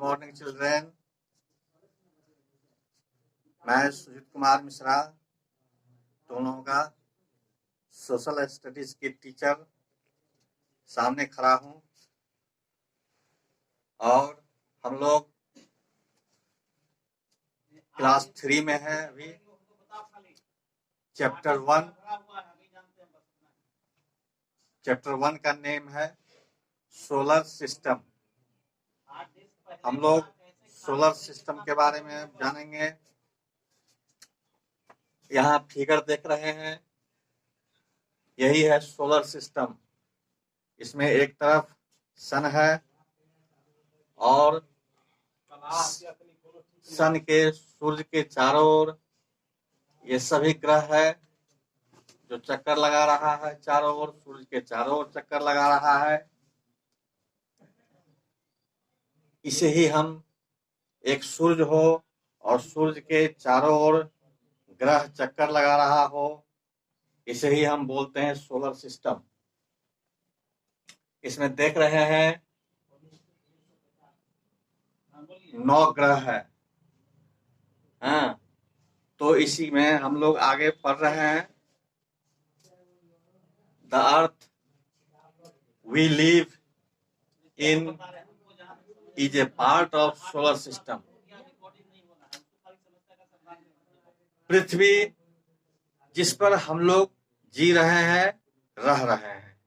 Morning children. मैं सुजीत कुमार मिश्रा तुम लोगों का सोशल स्टडीज के टीचर सामने खड़ा हूं और हम लोग क्लास 3 में है। अभी चैप्टर 1 का नेम है सोलर सिस्टम। हम लोग सोलर सिस्टम के बारे में जानेंगे। यहाँ फिगर देख रहे हैं, यही है सोलर सिस्टम। इसमें एक तरफ सन है और सन के सूर्य के चारों ओर ये सभी ग्रह है जो चक्कर लगा रहा है चारों ओर, सूर्य के चारों ओर चक्कर लगा रहा है। इसे ही हम एक सूर्य हो और सूर्य के चारों ओर ग्रह चक्कर लगा रहा हो, इसे ही हम बोलते हैं सोलर सिस्टम। इसमें देख रहे हैं 9 ग्रह है। हाँ, तो इसी में हम लोग आगे पढ़ रहे हैं। The earth we live in is a part of solar system. पृथ्वी जिस पर हम लोग जी रहे हैं, रह रहे हैं,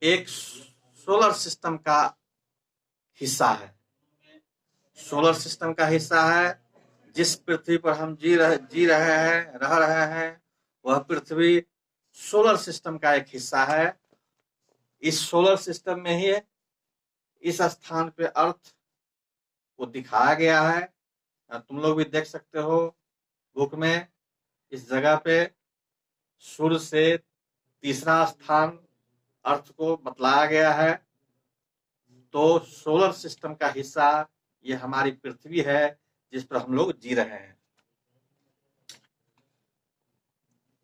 एक सोलर सिस्टम का हिस्सा है। सोलर सिस्टम का हिस्सा है। जिस पृथ्वी पर हम जी रहे हैं, रह रहे हैं, वह पृथ्वी सोलर सिस्टम का एक हिस्सा है। इस सोलर सिस्टम में ही इस स्थान पे अर्थ को दिखाया गया है। तुम लोग भी देख सकते हो बुक में, इस जगह पे सूर्य से तीसरा स्थान अर्थ को बतलाया गया है। तो सोलर सिस्टम का हिस्सा ये हमारी पृथ्वी है जिस पर हम लोग जी रहे हैं।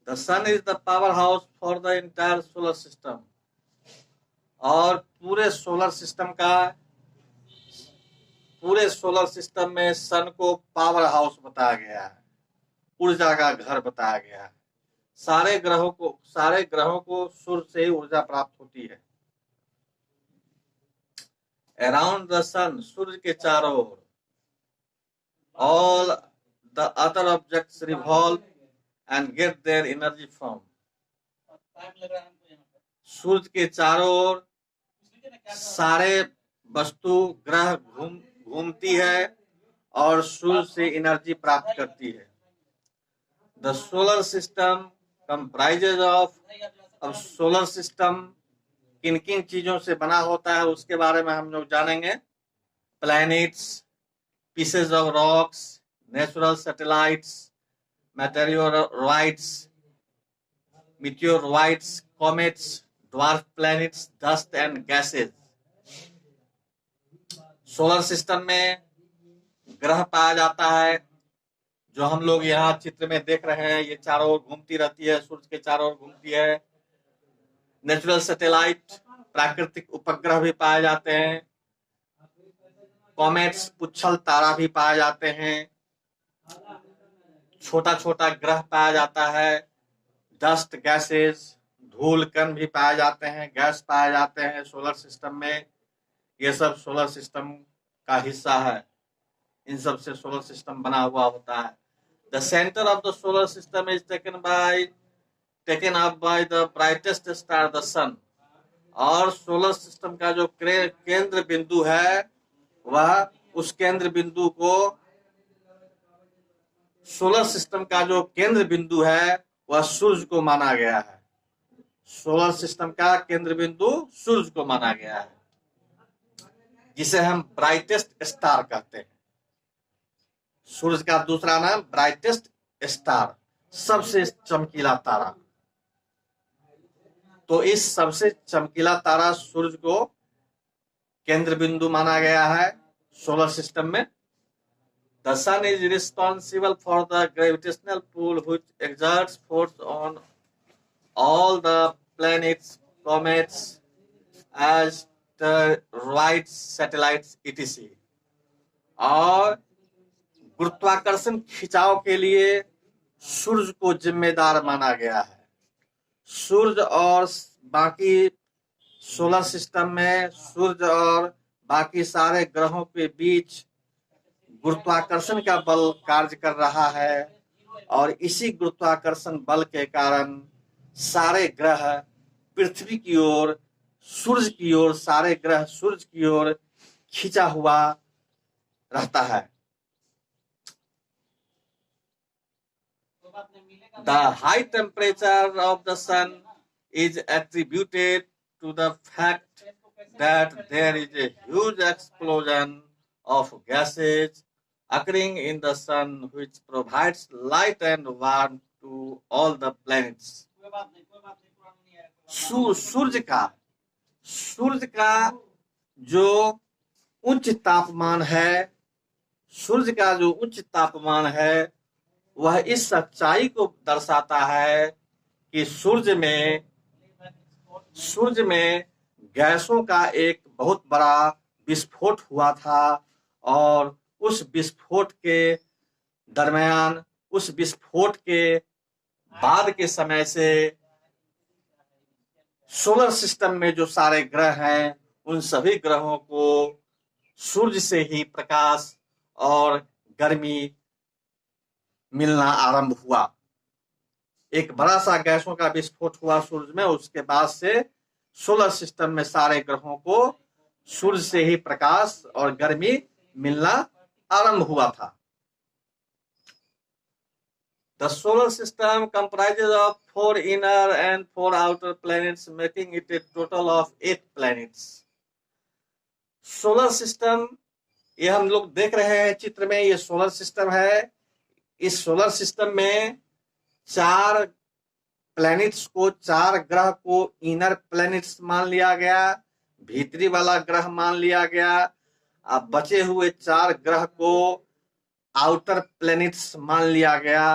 The sun is the power house for the entire solar system. और पूरे सोलर सिस्टम में सन को पावर हाउस बताया गया है, ऊर्जा का घर बताया गया है। सारे ग्रहों को सूर्य से ही ऊर्जा प्राप्त होती है। अराउंड द सन, सूर्य के चारों ओर, all the other objects revolve and get their energy from। सूर्य के चारों ओर सारे वस्तु ग्रह घूमती है और सूर्य से एनर्जी प्राप्त करती है। The solar system comprises of. अब सोलर सिस्टम किन किन चीजों से बना होता है उसके बारे में हम लोग जानेंगे। Planets, pieces of rocks, natural satellites, meteoroids, comets, dwarf planets, dust and gases। Solar system में ग्रह पाया जाता है जो हम लोग यहाँ चित्र में देख रहे हैं। ये चारों ओर घूमती रहती है, सूर्य के चारों ओर घूमती है। नेचुरल सैटेलाइट, प्राकृतिक उपग्रह भी पाए जाते हैं। कॉमेट्स, पुच्छल तारा भी पाए जाते हैं। छोटा छोटा ग्रह पाया जाता है। डस्ट गैसेस, धूल कण भी पाए जाते हैं, गैस पाए जाते हैं सोलर सिस्टम में। ये सब सोलर सिस्टम का हिस्सा है। इन सब से सोलर सिस्टम बना हुआ होता है। The centre of the solar system is taken up by the brightest star the sun. और सोलर सिस्टम का जो केंद्र बिंदु है, वह उस केंद्र बिंदु को, सोलर सिस्टम का जो केंद्र बिंदु है वह सूर्य को माना गया है। सोलर सिस्टम का केंद्र बिंदु सूर्य को माना गया है, जिसे हम ब्राइटेस्ट स्टार कहते हैं। सूर्य का दूसरा नाम ब्राइटेस्ट स्टार, सबसे चमकीला तारा। तो इस सबसे चमकीला तारा सूर्य को केंद्र बिंदु माना गया है सोलर सिस्टम में। The sun is responsible for the gravitational pull which exerts force on all the planets, comets, as asteroids, satellites, etc. और गुरुत्वाकर्षण खिंचाव के लिए सूर्य को जिम्मेदार माना गया है। सूर्य और बाकी सोलर सिस्टम में सूर्य और बाकी सारे ग्रहों के बीच गुरुत्वाकर्षण का बल कार्य कर रहा है और इसी गुरुत्वाकर्षण बल के कारण सारे ग्रह पृथ्वी की ओर, सूर्य की ओर, सारे ग्रह सूर्य की ओर खींचा हुआ रहता है। The high temperature of the sun is attributed to the fact that there is a huge explosion of gases occurring in the sun which provides light and warmth to all the planets. सूर्य का जो उच्च तापमान है, सूर्य का जो उच्च तापमान है वह इस सच्चाई को दर्शाता है कि सूर्य में गैसों का एक बहुत बड़ा विस्फोट हुआ था और उस विस्फोट के दरमियान, उस विस्फोट के बाद के समय से सोलर सिस्टम में जो सारे ग्रह हैं उन सभी ग्रहों को सूर्य से ही प्रकाश और गर्मी मिलना आरंभ हुआ। एक बड़ा सा गैसों का विस्फोट हुआ सूर्य में, उसके बाद से सोलर सिस्टम में सारे ग्रहों को सूर्य से ही प्रकाश और गर्मी मिलना आरंभ हुआ था। The solar system comprises of 4 inner and 4 outer planets, making it a total of 8 planets. Solar system, ये हम लोग देख रहे हैं चित्र में, ये सोलर सिस्टम है। इस सोलर सिस्टम में 4 प्लैनेट्स को, 4 ग्रह को इनर प्लैनेट्स मान लिया गया, भीतरी वाला ग्रह मान लिया गया। अब बचे हुए 4 ग्रह को आउटर प्लैनेट्स मान लिया गया।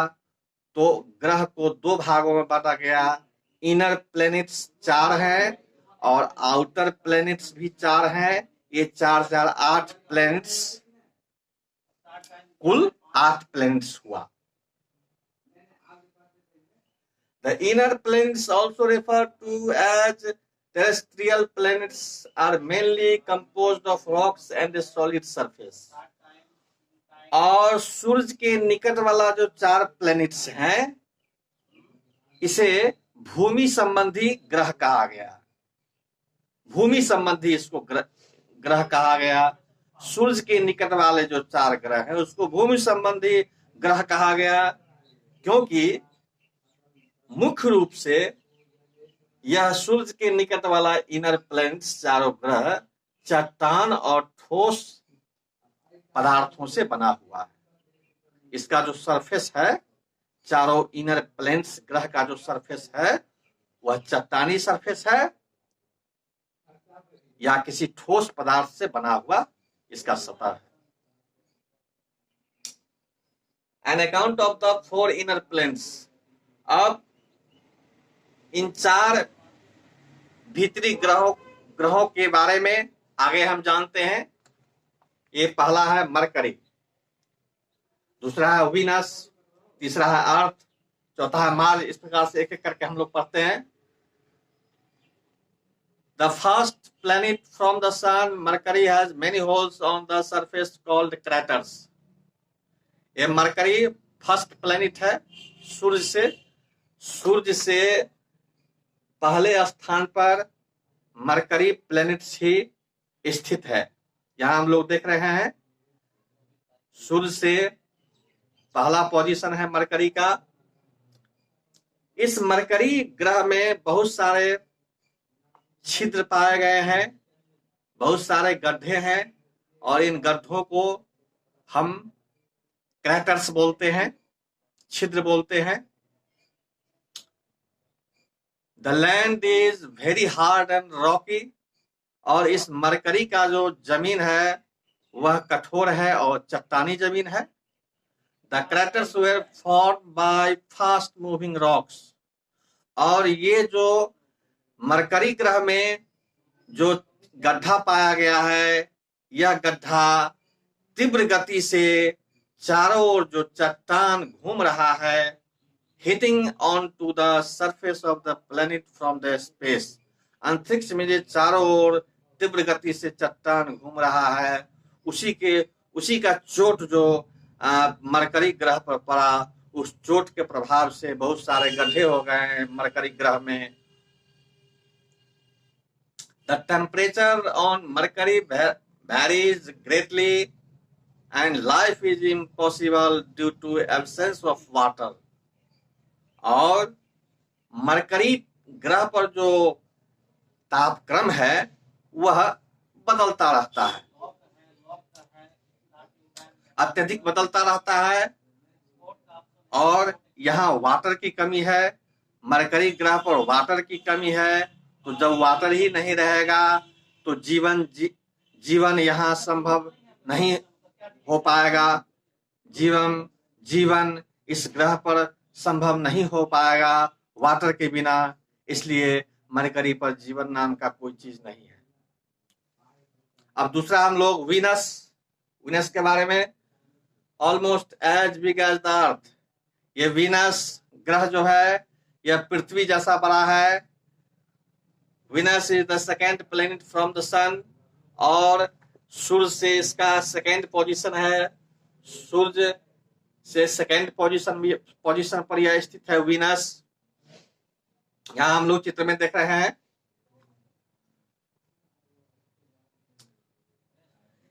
तो ग्रह को 2 भागों में बांटा गया। इनर प्लैनेट्स 4 हैं और आउटर प्लैनेट्स भी 4 हैं। ये 4 4 8 प्लैनेट्स, कुल 8 प्लैनेट्स हुआ। The inner planets, also referred to as terrestrial planets, are mainly composed of rocks and a solid surface. और सूरज के निकट वाला जो 4 प्लैनेट्स हैं, इसे भूमि संबंधी ग्रह कहा गया। भूमि संबंधी इसको ग्रह कहा गया। सूरज के निकट वाले जो 4 ग्रह हैं उसको भूमि संबंधी ग्रह कहा गया, क्योंकि मुख्य रूप से यह सूरज के निकट वाला इनर प्लैनेट्स, चारों ग्रह चट्टान और ठोस पदार्थों से बना हुआ है। इसका जो सरफेस है, चारों इनर प्लैनेट्स ग्रह का जो सरफेस है वह चट्टानी सरफेस है या किसी ठोस पदार्थ से बना हुआ इसका सतह है। An account of the 4 inner planets. अब इन 4 भीतरी ग्रहों के बारे में आगे हम जानते हैं। ये पहला है मरकरी, दूसरा है वीनस, तीसरा है अर्थ, चौथा है मार्स। इस प्रकार से एक एक करके हम लोग पढ़ते हैं। The first planet from the sun, Mercury, has many holes on the surface called craters. ये मरकरी फर्स्ट प्लेनेट है। सूर्य से पहले स्थान पर मरकरी प्लेनेट ही स्थित है। यहां हम लोग देख रहे हैं, सूर्य से पहला पोजीशन है मरकरी का। इस मरकरी ग्रह में बहुत सारे छिद्र पाए गए हैं, बहुत सारे गड्ढे हैं और इन गड्ढों को हम क्रैटर्स बोलते हैं, छिद्र बोलते हैं। The land is very hard and rocky. और इस मरकरी का जो जमीन है वह कठोर है और चट्टानी जमीन है। The craters were formed by fast moving rocks. और ये जो मरकरी ग्रह में जो गड्ढा पाया गया है, यह गड्ढा तीव्र गति से चारों ओर जो चट्टान घूम रहा है, hitting on to the surface of the planet from the space. अंतरिक्ष में जो चारों ओर तीव्र गति से चट्टान घूम रहा है, उसी का चोट जो मरकरी ग्रह पर पड़ा, उस चोट के प्रभाव से बहुत सारे गड्ढे हो गए हैं मरकरी ग्रह में। The temperature on Mercury varies greatly and life is impossible due to absence of water। और मरकरी ग्रह पर जो तापक्रम है वह बदलता रहता है, अत्यधिक बदलता रहता है, और यहाँ वाटर की कमी है। मरकरी ग्रह पर वाटर की कमी है, तो जब वाटर ही नहीं रहेगा तो जीवन यहाँ संभव नहीं हो पाएगा। जीवन इस ग्रह पर संभव नहीं हो पाएगा वाटर के बिना। इसलिए मरकरी पर जीवन नाम का कोई चीज नहीं है। अब दूसरा हम लोग वीनस के बारे में, almost as big as the earth. ये वीनस ग्रह जो है यह पृथ्वी जैसा बड़ा है। Venus is the second planet from the sun, और सूर्य से इसका सेकेंड पोजीशन है। सूर्य से सेकेंड पोजीशन पर यह स्थित है वीनस। यहाँ हम लोग चित्र में देख रहे हैं।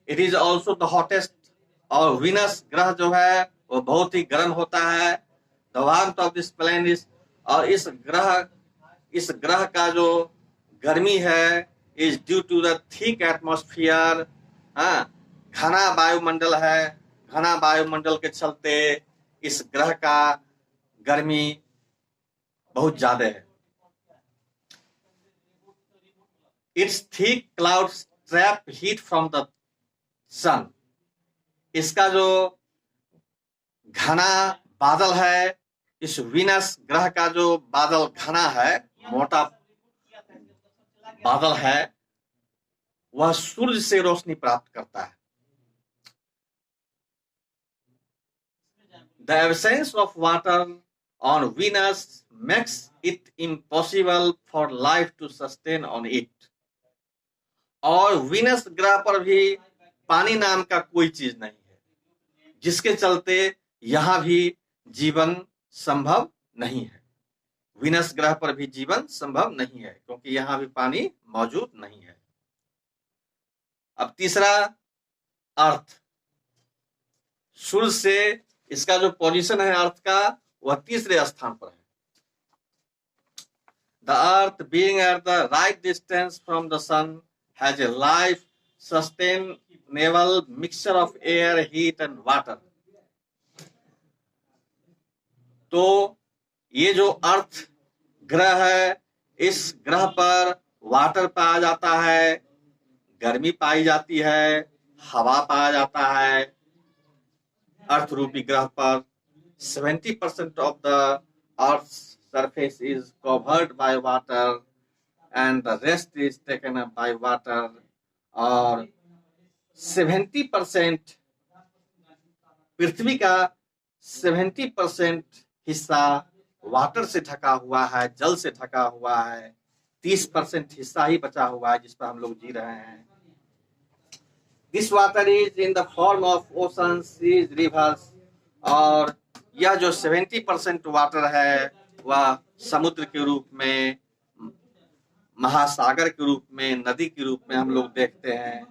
It is also the hottest, और वीनस ग्रह जो है वो बहुत ही गर्म होता है। The warmth of this planet, और इस ग्रह का जो गर्मी है is due to the thick atmosphere. घना वायुमंडल है, घना वायुमंडल के चलते इस ग्रह का गर्मी बहुत ज्यादा है। It's thick clouds trap heat from the sun. इसका जो घना बादल है, इस वीनस ग्रह का जो बादल घना है, मोटा बादल है, वह सूर्य से रोशनी प्राप्त करता है। The absence of water on Venus makes it impossible for life to sustain on it। और वीनस ग्रह पर भी पानी नाम का कोई चीज नहीं है, जिसके चलते यहाँ भी जीवन संभव नहीं है। वीनस ग्रह पर भी जीवन संभव नहीं है क्योंकि यहाँ भी पानी मौजूद नहीं है। अब तीसरा अर्थ, सूर्य से इसका जो पोजीशन है अर्थ का, वह तीसरे स्थान पर है। The earth being at the right distance from the sun has a life sustainable mixture of air, heat and water. तो ये जो अर्थ ग्रह है, इस ग्रह पर वाटर पाया जाता है, गर्मी पाई जाती है, हवा पाया जाता है। अर्थ रूपी ग्रह पर 70% of the Earth's surface is covered by water and the rest is taken up by water। और 70% पृथ्वी का 70% हिस्सा वाटर से ढका हुआ है, जल से ढका हुआ है। 30% हिस्सा ही बचा हुआ है जिस पर हम लोग जी रहे हैं। This water is in the form of oceans, seas, rivers. और यह जो 70% वाटर है वह समुद्र के रूप में, महासागर के रूप में, नदी के रूप में हम लोग देखते हैं।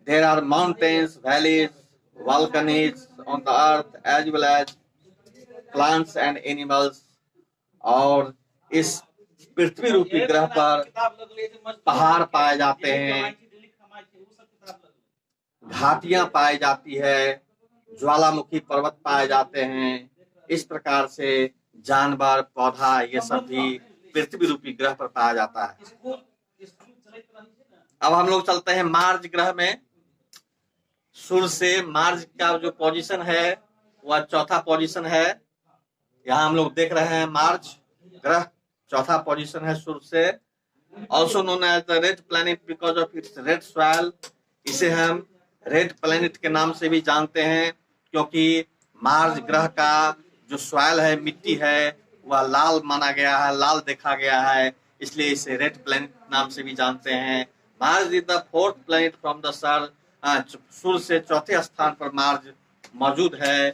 There are mountains, valleys, volcanoes on the earth as well as plants and animals. और इस पृथ्वी रूपी ग्रह पर पहाड़ पाए जाते हैं, घाटियां पाई जाती है, ज्वालामुखी पर्वत पाए जाते हैं। इस प्रकार से जानवर, पौधा, ये सब भी पृथ्वी रूपी ग्रह पर पाया जाता है। अब हम लोग चलते हैं मार्स ग्रह में। सूर्य से मार्स का जो पोजीशन है वह चौथा पोजीशन है। यहाँ हम लोग देख रहे हैं मार्स ग्रह चौथा पोजीशन है सूर्य से। Also known as the red planet because of its red soil. इसे हम रेड प्लैनेट के नाम से भी जानते हैं क्योंकि मार्स ग्रह का जो सॉइल है, मिट्टी है, वह लाल माना गया है, लाल देखा गया है, इसलिए इसे रेड प्लैनेट नाम से भी जानते हैं। Mars is the fourth planet from the sun. सूर्य से चौथे स्थान पर मार्स मौजूद है।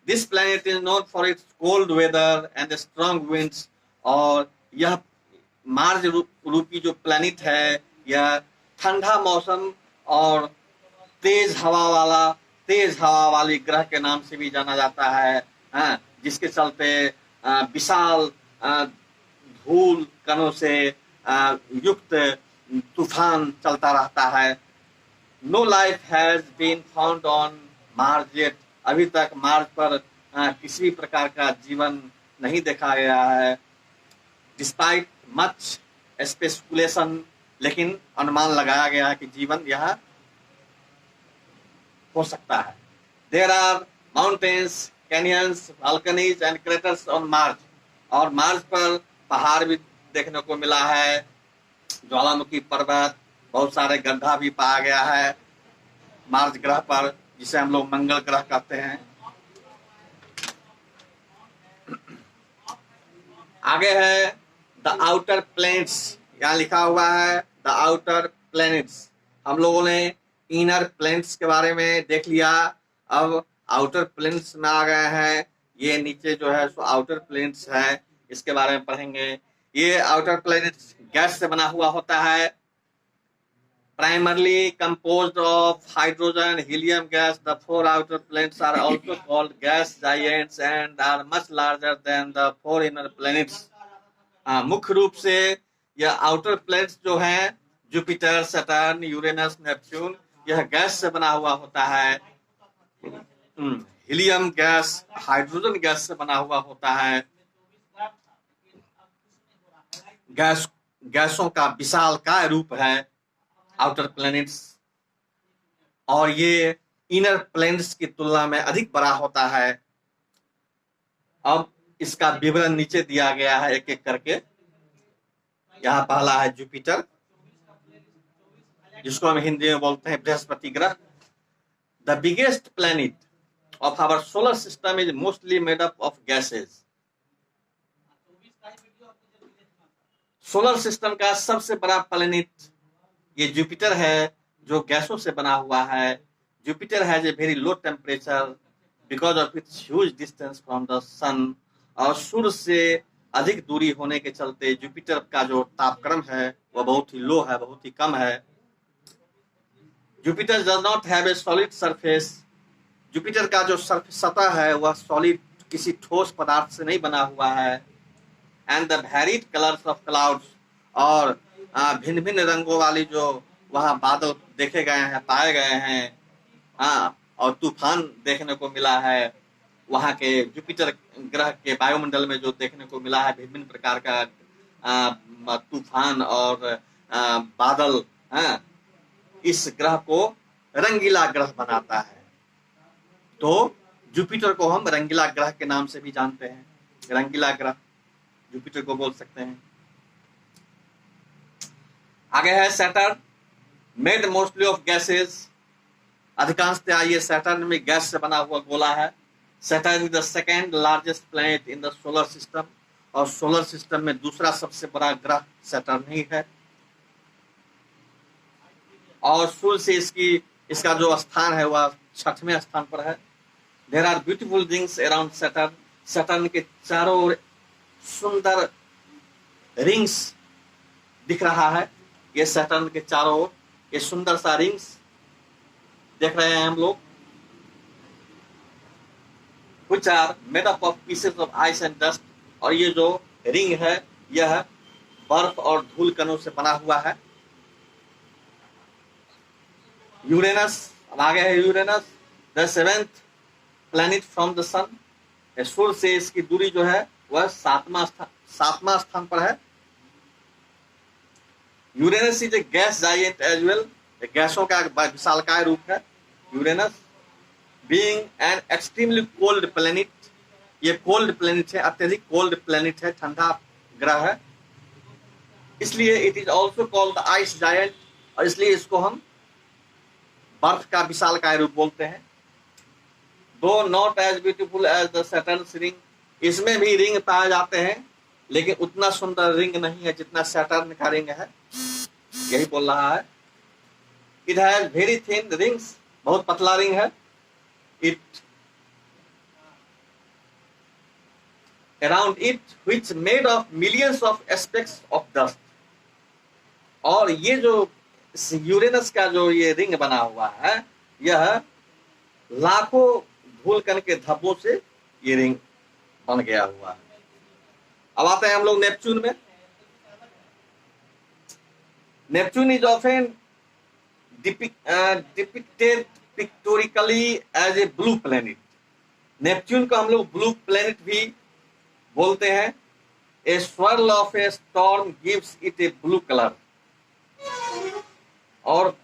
This planet is known for its cold weather and strong winds. और यह मार्स रूपी जो प्लैनेट है, यह ठंडा मौसम और तेज हवा वाली ग्रह के नाम से भी जाना जाता है, जिसके चलते विशाल धूल कणों से युक्त तूफान चलता रहता है। No life has been found on Mars yet. अभी तक मार्स पर किसी भी प्रकार का जीवन नहीं देखा गया है। डिस्पाइट मच स्पेकुलेशन, लेकिन अनुमान लगाया गया है कि जीवन यह हो सकता है। There are mountains, canyons, volcanoes and craters on Mars. और मार्स पर पहाड़ भी देखने को मिला है, ज्वालामुखी पर्वत, बहुत सारे गड्ढा भी पाया गया है मार्स ग्रह पर, जिसे हम लोग मंगल ग्रह कहते हैं। आगे है द आउटर प्लैनेट्स। यहाँ लिखा हुआ है द आउटर प्लैनेट्स। हम लोगों ने इनर प्लैनेट्स के बारे में देख लिया, अब आउटर प्लैनेट्स में आ गए हैं। ये नीचे जो है सो आउटर प्लैनेट्स है, इसके बारे में पढ़ेंगे। ये आउटर प्लैनेट्स गैस से बना हुआ होता है, primarily composed of hydrogen, helium gas. The four outer planets are also called gas giants and are much larger than the four inner planets. मुख्य रूप से यह आउटर प्लैनेट्स जो हैं, जुपिटर, सैटर्न, यूरेनस, नेपच्यून, यह गैस से बना हुआ होता है। हीलियम गैस, हाइड्रोजन गैस से बना हुआ होता है। गैसों का विशालकाय रूप है आउटर प्लैनेट्स, और ये इनर प्लैनेट्स की तुलना में अधिक बड़ा होता है। अब इसका विवरण नीचे दिया गया है एक एक करके। यहाँ पहला है जुपिटर, जिसको हम हिंदी में बोलते हैं बृहस्पति ग्रह। The biggest planet of our solar system is mostly made up of gases. Solar system का सबसे बड़ा प्लैनेट ये जुपिटर है, जो गैसों से बना हुआ है। Jupiter has a very low temperature because of its huge distance from the sun. और सूर्य से अधिक दूरी होने के चलते जुपिटर का जो तापक्रम है वह बहुत ही लो है, बहुत ही कम है। Jupiter does not have a solid surface. Jupiter का जो सतह है वह सॉलिड किसी ठोस पदार्थ से नहीं बना हुआ है। And the varied colours of clouds, और भिन्न भिन्न रंगों वाली जो वहां बादल देखे गए हैं, पाए गए हैं, और तूफान देखने को मिला है। वहां के जुपिटर ग्रह के वायुमंडल में जो देखने को मिला है विभिन्न प्रकार का तूफान और बादल, इस ग्रह को रंगीला ग्रह बनाता है। तो जुपिटर को हम रंगीला ग्रह के नाम से भी जानते हैं। रंगीला ग्रह जुपिटर को बोल सकते हैं। आगे है Saturn, made mostly of gases. अधिकांशतः ये सैटर्न में गैस से बना हुआ गोला है। Saturn is the second largest planet in the solar system, और सोलर सिस्टम में दूसरा सबसे बड़ा ग्रह सैटर्न ही है। और सूर्य से इसका जो स्थान है वह 6वें स्थान पर है। There are beautiful rings around Saturn. Saturn के चारों ओर सुंदर रिंग्स दिख रहा है। ये सैटर्न के चारों ओर ये सुंदर सा रिंग्स देख रहे हैं हम लोग, which are made up of pieces of ice and dust। और ये जो रिंग है यह बर्फ और धूल कणों से बना हुआ है। यूरेनस, अब आगे है Uranus, the 7th planet from the sun. सूर्य से इसकी दूरी जो है वह 7वां स्थान पर है। Uranus is a gas giant as well. गैसों का विशालकाय रूप है Uranus. Being an extremely cold planet, ये कोल्ड प्लैनेट है, अत्यधिक कोल्ड प्लैनेट है, ठंडा ग्रह है। इसलिए it is also called the ice giant, और इसलिए इसको हम बर्फ का विशालकाय रूप बोलते हैं। Though not as beautiful as the Saturn's ring, इसमें भी रिंग पाए जाते हैं, लेकिन उतना सुंदर रिंग नहीं है जितना सैटर्न का रिंग है, यही बोल रहा है। It has very thin rings, बहुत पतला रिंग है। It around it which made of millions of aspects of dust, और ये जो यूरेनस का जो ये रिंग बना हुआ है, यह लाखों धूल कण के धब्बों से ये रिंग बन गया हुआ है। अब आते हैं हम लोग नेपच्यून में। Neptune is often depicted pictorially as a blue planet। Neptune को हम लोग ब्लू प्लेनेट भी बोलते हैं। A swirl of a storm gives it a blue color। और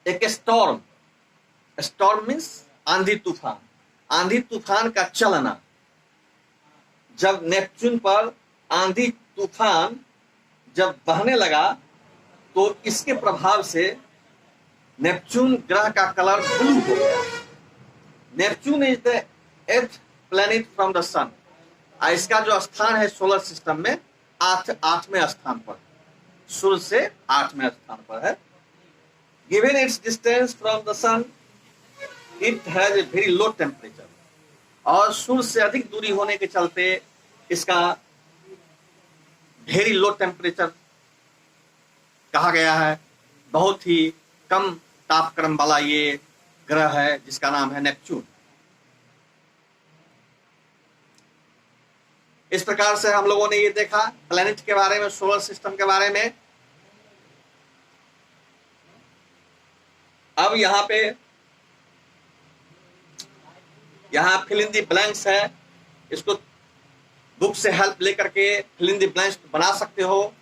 एक स्टॉर्म, स्टॉर्म मीन्स आंधी तूफान, आंधी तूफान का चलना, जब नेपच्यून पर आंधी तूफान जब बहने लगा तो इसके प्रभाव से नेपच्यून ग्रह का कलर ब्लू हो गया। Neptune is the 8th planet from the sun, इसका जो स्थान है सोलर सिस्टम में 8वें स्थान पर, सूर्य से 8वें स्थान पर है। Given its distance from the sun it has a very low temperature, और सूर्य से अधिक दूरी होने के चलते इसका वेरी लो टेम्परेचर कहा गया है। बहुत ही कम तापक्रम वाला ये ग्रह है जिसका नाम है नेपच्यून। इस प्रकार से हम लोगों ने ये देखा प्लैनेट के बारे में, सोलर सिस्टम के बारे में। अब यहाँ फिल इन दी ब्लैंक्स है, इसको बुक से हेल्प लेकर के फिल इन दी ब्लैंक्स बना सकते हो।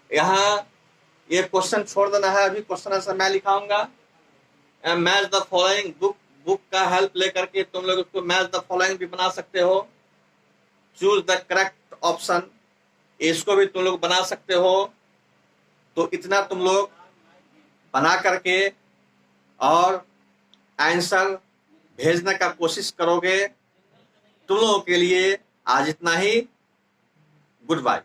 यहाँ ये क्वेश्चन छोड़ देना है, अभी क्वेश्चन आंसर मैं लिखाऊंगा। मैच द फॉलोइंग, बुक का हेल्प लेकर के तुम लोग उसको मैच द फॉलोइंग भी बना सकते हो। चूज द करेक्ट ऑप्शन, इसको भी तुम लोग बना सकते हो। तो इतना तुम लोग बना करके और आंसर भेजने का कोशिश करोगे। तुम लोगों के लिए आज इतना ही। Good bye.